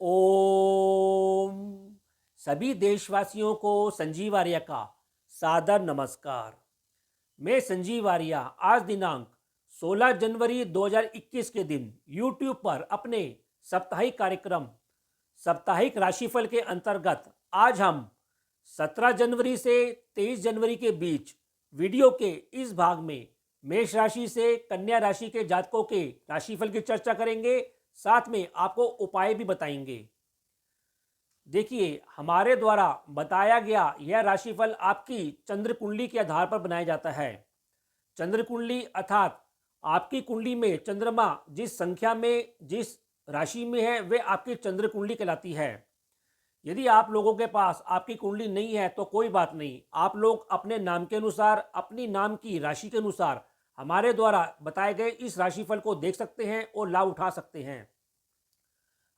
ओम सभी देशवासियों को संजीव आर्य का सादर नमस्कार। मैं संजीव आर्य आज दिनांक 16 जनवरी 2021 के दिन YouTube पर अपने साप्ताहिक कार्यक्रम साप्ताहिक राशिफल के अंतर्गत आज हम 17 जनवरी से 23 जनवरी के बीच वीडियो के इस भाग में मेष राशि से कन्या राशि के जातकों के राशिफल की चर्चा करेंगे। साथ में आपको उपाय भी बताएंगे। देखिए, हमारे द्वारा बताया गया यह राशिफल आपकी चंद्र कुंडली के आधार पर बनाया जाता है। चंद्र कुंडली अर्थात आपकी कुंडली में चंद्रमा जिस संख्या में जिस राशि में है वे आपकी चंद्र कुंडली कहलाती है। यदि आप लोगों के पास आपकी कुंडली नहीं है तो कोई बात नहीं, आप लोग अपने नाम के अनुसार अपनी नाम की राशि के अनुसार हमारे द्वारा बताए गए इस राशिफल को देख सकते हैं और लाभ उठा सकते हैं।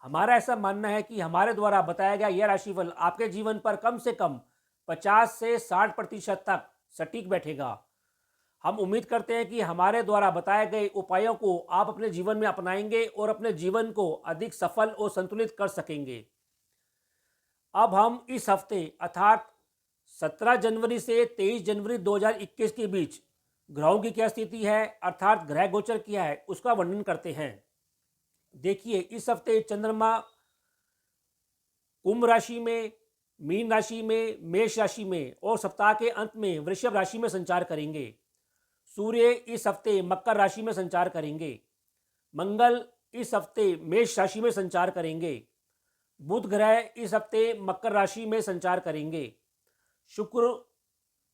हमारा ऐसा मानना है कि हमारे द्वारा बताया गया यह राशिफल आपके जीवन पर कम से कम 50 से 60% तक सटीक बैठेगा। हम उम्मीद करते हैं कि हमारे द्वारा बताए गए उपायों को आप अपने जीवन में अपनाएंगे और अपने जीवन को अधिक सफल और संतुलित कर सकेंगे। अब हम इस हफ्ते अर्थात 17 जनवरी से 23 जनवरी 2021 के बीच ग्रहों की क्या स्थिति है अर्थात ग्रह गोचर क्या है उसका वर्णन करते हैं। देखिए, इस हफ्ते चंद्रमा कुंभ राशि में, मीन राशि में, मेष राशि में और सप्ताह के अंत में वृषभ राशि में संचार करेंगे। सूर्य इस हफ्ते मकर राशि में संचार करेंगे। मंगल इस हफ्ते मेष राशि में संचार करेंगे। बुध ग्रह इस हफ्ते मकर राशि में संचार करेंगे। शुक्र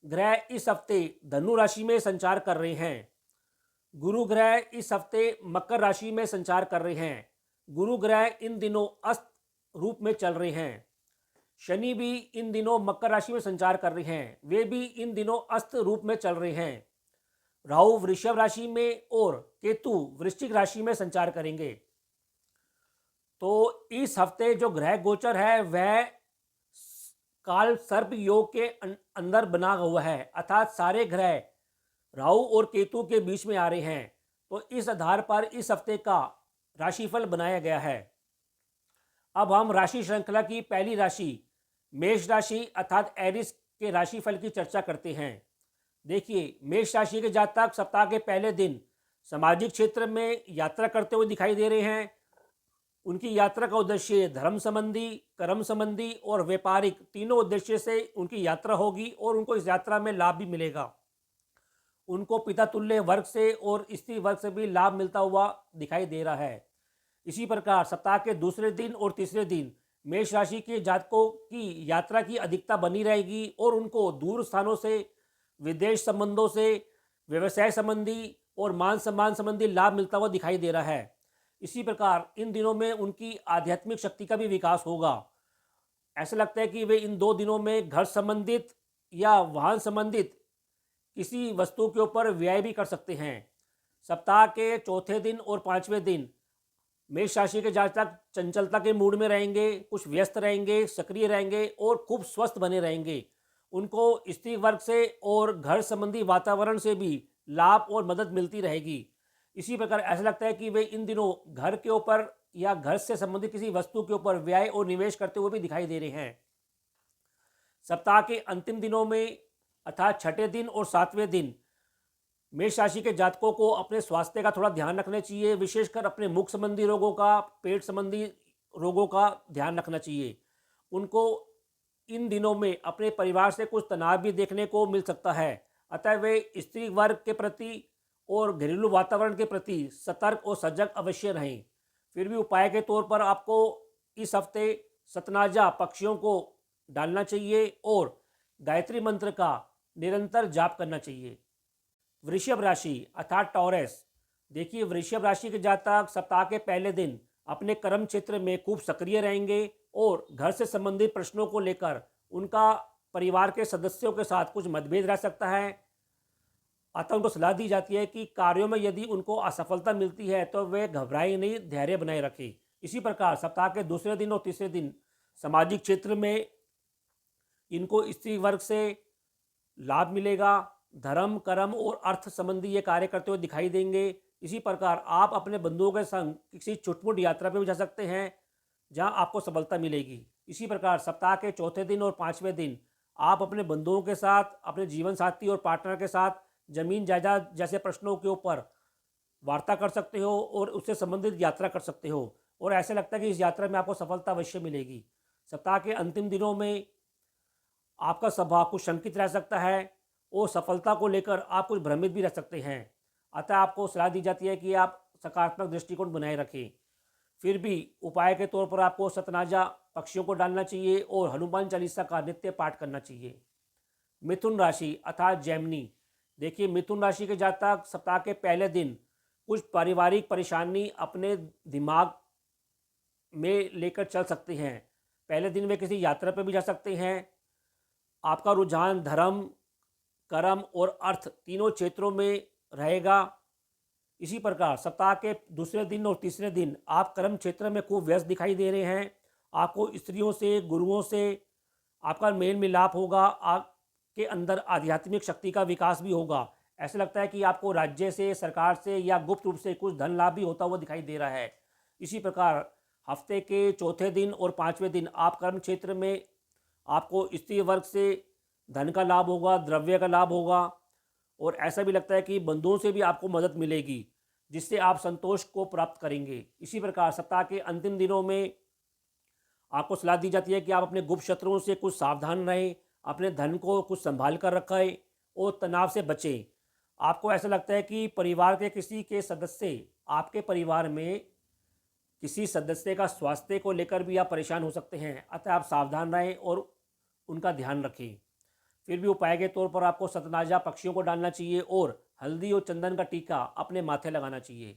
ग्रह इस हफ्ते धनु राशि में संचार कर रहे हैं। गुरु ग्रह इस हफ्ते मकर राशि में संचार कर रहे हैं। गुरु ग्रह इन दिनों अस्त रूप में चल रहे हैं। शनि भी इन दिनों मकर राशि में संचार कर रहे हैं, वे भी इन दिनों अस्त रूप में चल रहे हैं। राहु वृषभ राशि में और केतु वृश्चिक राशि में संचार करेंगे। तो इस हफ्ते जो ग्रह गोचर है वह काल सर्प योग के अंदर बना हुआ है अर्थात सारे ग्रह राहु और केतु के बीच में आ रहे हैं। तो इस आधार पर इस हफ्ते का राशिफल बनाया गया है। अब हम राशि श्रृंखला की पहली राशि मेष राशि अर्थात एरिस के राशिफल की चर्चा करते हैं। देखिए, मेष राशि के जातक सप्ताह के पहले दिन सामाजिक क्षेत्र में यात्रा करते हुए दिखाई दे रहे हैं। उनकी यात्रा का उद्देश्य धर्म संबंधी, कर्म संबंधी और व्यापारिक तीनों उद्देश्य से उनकी यात्रा होगी और उनको इस यात्रा में लाभ भी मिलेगा। उनको पिता तुल्य वर्ग से और स्त्री वर्ग से भी लाभ मिलता हुआ दिखाई दे रहा है। इसी प्रकार सप्ताह के दूसरे दिन और तीसरे दिन मेष राशि के जातकों की यात्रा की अधिकता बनी रहेगी और उनको दूर स्थानों से, विदेश संबंधों से, व्यवसाय संबंधी और मान सम्मान संबंधी लाभ मिलता हुआ दिखाई दे रहा है। इसी प्रकार इन दिनों में उनकी आध्यात्मिक शक्ति का भी विकास होगा। ऐसा लगता है कि वे इन 2 दिनों में घर संबंधित या वाहन संबंधित किसी वस्तु के ऊपर व्यय भी कर सकते हैं। सप्ताह के चौथे दिन और 5वें दिन मेष राशि के जातक चंचलता के मूड में रहेंगे, कुछ व्यस्त रहेंगे, सक्रिय रहेंगे और खूब स्वस्थ बने रहेंगे। उनको स्त्री वर्ग से और घर संबंधी वातावरण से भी लाभ और मदद मिलती रहेगी। इसी प्रकार ऐसा लगता है कि वे इन दिनों घर के ऊपर या घर से संबंधित किसी वस्तु के ऊपर व्यय और निवेश करते हुए भी दिखाई दे रहे हैं। सप्ताह के अंतिम दिनों में अर्थात छठे दिन और 7वें दिन मेष राशि के जातकों को अपने स्वास्थ्य का थोड़ा ध्यान रखना चाहिए, विशेषकर अपने मुख संबंधी रोगों का, पेट संबंधी रोगों का ध्यान रखना चाहिए। उनको इन दिनों में अपने परिवार से कुछ तनाव भी देखने को मिल सकता है, अतः वे स्त्री वर्ग के प्रति और घरेलू वातावरण के प्रति सतर्क और सजग अवश्य रहें। फिर भी उपाय के तौर पर आपको इस हफ्ते सतनाजा पक्षियों को डालना चाहिए और गायत्री मंत्र का निरंतर जाप करना चाहिए। वृषभ राशि अर्थात टॉरस। देखिए, वृषभ राशि के जातक सप्ताह के पहले दिन अपने कर्म क्षेत्र में खूब सक्रिय रहेंगे और घर से संबंधित प्रश्नों को लेकर उनका परिवार के सदस्यों के साथ कुछ मतभेद रह सकता है। अतः उनको सलाह दी जाती है कि कार्यों में यदि उनको असफलता मिलती है तो वे घबराएं नहीं, धैर्य बनाए रखें। इसी प्रकार सप्ताह के दूसरे दिन और तीसरे दिन सामाजिक क्षेत्र में इनको स्त्री वर्ग से लाभ मिलेगा। धर्म, कर्म और अर्थ संबंधी ये कार्य करते हुए दिखाई देंगे। इसी प्रकार आप अपने बंधुओं के संग किसी छुटपुट यात्रा पर भी जा सकते हैं। जहां आपको सफलता मिलेगी। इसी प्रकार सप्ताह के चौथे दिन और पाँचवें दिन आप अपने बंधुओं के साथ, अपने जीवन साथी और पार्टनर के साथ जमीन जायदाद जैसे प्रश्नों के ऊपर वार्ता कर सकते हो और उससे संबंधित यात्रा कर सकते हो, और ऐसे लगता है कि इस यात्रा में आपको सफलता अवश्य मिलेगी। सप्ताह के अंतिम दिनों में आपका स्वभाव कुछ शंकित रह सकता है और सफलता को लेकर आप कुछ भ्रमित भी रह सकते हैं। अतः आपको सलाह दी जाती है कि आप सकारात्मक दृष्टिकोण बनाए रखें। फिर भी उपाय के तौर पर आपको सतनाजा पक्षियों को डालना चाहिए और हनुमान चालीसा का नित्य पाठ करना चाहिए। मिथुन राशि अर्थात जेमिनी। देखिए, मिथुन राशि के जातक सप्ताह के पहले दिन कुछ पारिवारिक परेशानी अपने दिमाग में लेकर चल सकते हैं। पहले दिन वे किसी यात्रा पर भी जा सकते हैं। आपका रुझान धर्म, कर्म और अर्थ तीनों क्षेत्रों में रहेगा। इसी प्रकार सप्ताह के दूसरे दिन और तीसरे दिन आप कर्म क्षेत्र में खूब व्यस्त दिखाई दे रहे हैं। आपको स्त्रियों से, गुरुओं से आपका मेल मिलाप होगा। आपके अंदर आध्यात्मिक शक्ति का विकास भी होगा। ऐसा लगता है कि आपको राज्य से, सरकार से या गुप्त रूप से कुछ धन लाभ भी होता हुआ दिखाई दे रहा है। इसी प्रकार हफ्ते के चौथे दिन और पाँचवें दिन आप कर्म क्षेत्र में आपको स्त्री वर्ग से धन का लाभ होगा, द्रव्य का लाभ होगा, और ऐसा भी लगता है कि बंधुओं से भी आपको मदद मिलेगी जिससे आप संतोष को प्राप्त करेंगे। इसी प्रकार सप्ताह के अंतिम दिनों में आपको सलाह दी जाती है कि आप अपने गुप्त शत्रुओं से कुछ सावधान रहें, अपने धन को कुछ संभाल कर रखें और तनाव से बचें। आपको ऐसा लगता है कि परिवार के किसी के सदस्य, आपके परिवार में किसी सदस्य का स्वास्थ्य को लेकर भी आप परेशान हो सकते हैं। अतः आप सावधान रहें और उनका ध्यान रखें। फिर भी उपाय के तौर पर आपको सतनाजा पक्षियों को डालना चाहिए और हल्दी और चंदन का टीका अपने माथे लगाना चाहिए।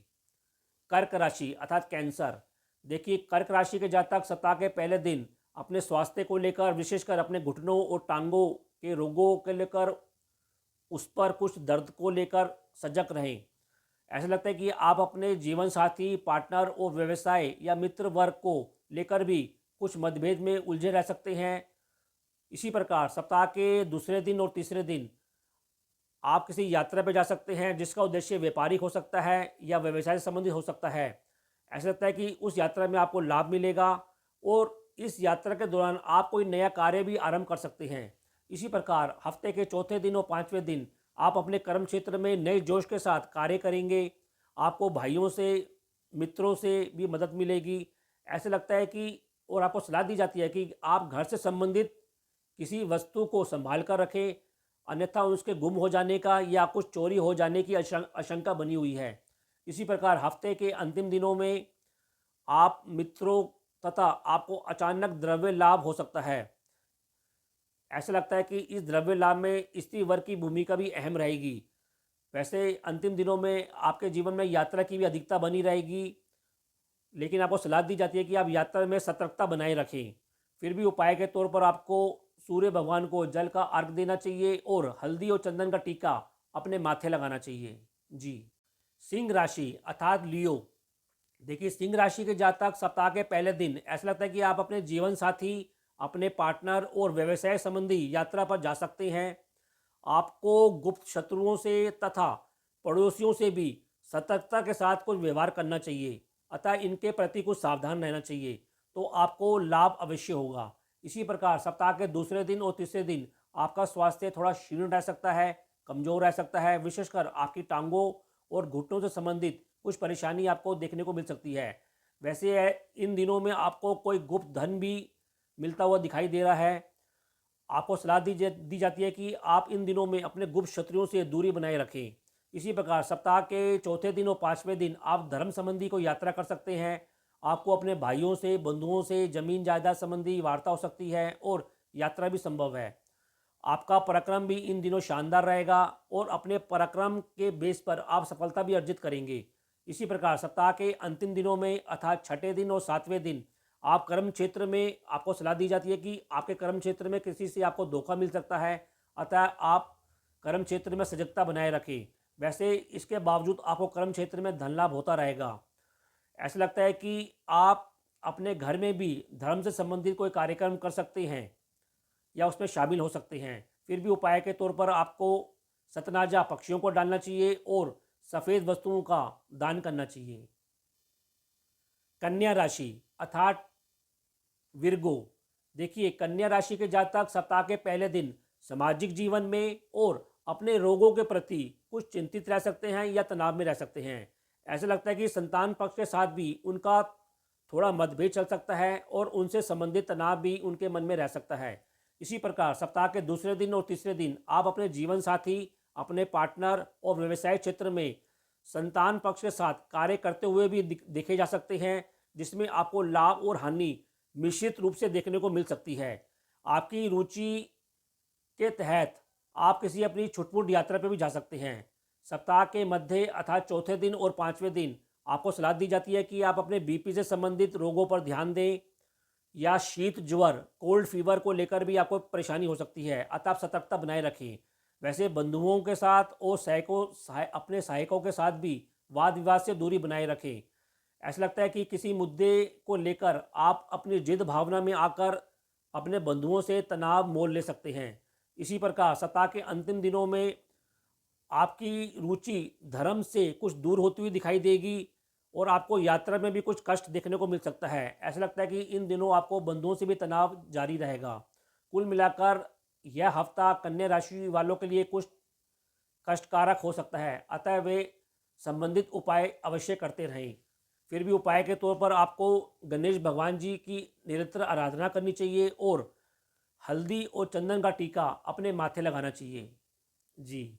कर्क राशि अर्थात कैंसर। देखिए, कर्क राशि के जातक सप्ताह के पहले दिन अपने स्वास्थ्य को लेकर, विशेषकर अपने घुटनों और टांगों के रोगों के लेकर, उस पर कुछ दर्द को लेकर सजग रहें। ऐसा लगता है कि आप अपने जीवन साथी, पार्टनर और व्यवसाय या मित्र वर्ग को लेकर भी कुछ मतभेद में उलझे रह सकते हैं। इसी प्रकार सप्ताह के दूसरे दिन और तीसरे दिन आप किसी यात्रा पर जा सकते हैं जिसका उद्देश्य व्यापारिक हो सकता है या व्यवसाय से संबंधित हो सकता है। ऐसा लगता है कि उस यात्रा में आपको लाभ मिलेगा और इस यात्रा के दौरान आप कोई नया कार्य भी आरंभ कर सकते हैं। इसी प्रकार हफ्ते के चौथे दिन और पाँचवें दिन आप अपने कर्म क्षेत्र में नए जोश के साथ कार्य करेंगे। आपको भाइयों से, मित्रों से भी मदद मिलेगी। ऐसे लगता है कि, और आपको सलाह दी जाती है कि आप घर से संबंधित किसी वस्तु को संभाल कर रखें, अन्यथा उसके गुम हो जाने का या कुछ चोरी हो जाने की आशंका बनी हुई है। इसी प्रकार हफ्ते के अंतिम दिनों में आप मित्रों तथा आपको अचानक द्रव्य लाभ हो सकता है। ऐसा लगता है कि इस द्रव्य लाभ में स्त्री वर्ग की भूमिका भी अहम रहेगी। वैसे अंतिम दिनों में आपके जीवन में यात्रा की भी अधिकता बनी रहेगी, लेकिन आपको सलाह दी जाती है कि आप यात्रा में सतर्कता बनाए रखें। फिर भी उपाय के तौर पर आपको सूर्य भगवान को जल का अर्घ देना चाहिए और हल्दी और चंदन का टीका अपने माथे लगाना चाहिए। जी। सिंह राशि अर्थात लियो। देखिए, सिंह राशि के जातक सप्ताह के पहले दिन ऐसा लगता है कि आप अपने जीवन साथी, अपने पार्टनर और व्यवसाय संबंधी यात्रा पर जा सकते हैं। आपको गुप्त शत्रुओं से तथा पड़ोसियों से भी सतर्कता के साथ कुछ व्यवहार करना चाहिए, अतः इनके प्रति कुछ सावधान रहना चाहिए, तो आपको लाभ अवश्य होगा। इसी प्रकार सप्ताह के दूसरे दिन और तीसरे दिन आपका स्वास्थ्य थोड़ा क्षीण रह सकता है, कमजोर रह सकता है। विशेषकर आपकी टांगों और घुटनों से संबंधित कुछ परेशानी आपको देखने को मिल सकती है। वैसे इन दिनों में आपको कोई गुप्त धन भी मिलता हुआ दिखाई दे रहा है। आपको सलाह दी जाती है कि आप इन दिनों में अपने गुप्त शत्रुओं से दूरी बनाए रखें। इसी प्रकार सप्ताह के चौथे दिन और पाँचवें दिन आप धर्म संबंधी कोई यात्रा कर सकते हैं। आपको अपने भाइयों से, बंधुओं से जमीन जायदाद संबंधी वार्ता हो सकती है और यात्रा भी संभव है। आपका पराक्रम भी इन दिनों शानदार रहेगा और अपने पराक्रम के बेस पर आप सफलता भी अर्जित करेंगे। इसी प्रकार सप्ताह के अंतिम दिनों में अर्थात छठे दिन और सातवें दिन आप कर्म क्षेत्र में, आपको सलाह दी जाती है कि आपके कर्म क्षेत्र में किसी से आपको धोखा मिल सकता है, अतः आप कर्म क्षेत्र में सजगता बनाए रखें। वैसे इसके बावजूद आपको कर्म क्षेत्र में धन लाभ होता रहेगा। ऐसा लगता है कि आप अपने घर में भी धर्म से संबंधित कोई कार्यक्रम कर सकते हैं या उसमें शामिल हो सकते हैं। फिर भी उपाय के तौर पर आपको सतनाजा पक्षियों को डालना चाहिए और सफ़ेद वस्तुओं का दान करना चाहिए। कन्या राशि अर्थात विर्गो, देखिए कन्या राशि के जातक सप्ताह के पहले दिन सामाजिक जीवन में और अपने रोगों के प्रति कुछ चिंतित रह सकते हैं या तनाव में रह सकते हैं। ऐसा लगता है कि संतान पक्ष के साथ भी उनका थोड़ा मतभेद चल सकता है और उनसे संबंधित तनाव भी उनके मन में रह सकता है। इसी प्रकार सप्ताह के दूसरे दिन और तीसरे दिन आप अपने जीवन साथी, अपने पार्टनर और व्यवसाय क्षेत्र में संतान पक्ष के साथ कार्य करते हुए भी देखे जा सकते हैं, जिसमें आपको लाभ और हानि मिश्रित रूप से देखने को मिल सकती है। आपकी रुचि के तहत आप किसी अपनी छुटपुट यात्रा पर भी जा सकते हैं। सप्ताह के मध्य अर्थात चौथे दिन और पाँचवें दिन आपको सलाह दी जाती है कि आप अपने बीपी से संबंधित रोगों पर ध्यान दें, या शीत ज्वर, कोल्ड फीवर को लेकर भी आपको परेशानी हो सकती है, अतः आप सतर्कता बनाए रखें। वैसे बंधुओं के साथ और अपने सहायकों के साथ भी वाद विवाद से दूरी बनाए रखें। ऐसा लगता है कि किसी मुद्दे को लेकर आप अपनी जिद भावना में आकर अपने बंधुओं से तनाव मोल ले सकते हैं। इसी प्रकार सप्ताह के अंतिम दिनों में आपकी रुचि धर्म से कुछ दूर होती हुई दिखाई देगी और आपको यात्रा में भी कुछ कष्ट देखने को मिल सकता है। ऐसा लगता है कि इन दिनों आपको बंधुओं से भी तनाव जारी रहेगा। कुल मिलाकर यह हफ्ता कन्या राशि वालों के लिए कुछ कष्टकारक हो सकता है, अतः वे संबंधित उपाय अवश्य करते रहें। फिर भी उपाय के तौर पर आपको गणेश भगवान जी की निरंतर आराधना करनी चाहिए और हल्दी और चंदन का टीका अपने माथे लगाना चाहिए। जी।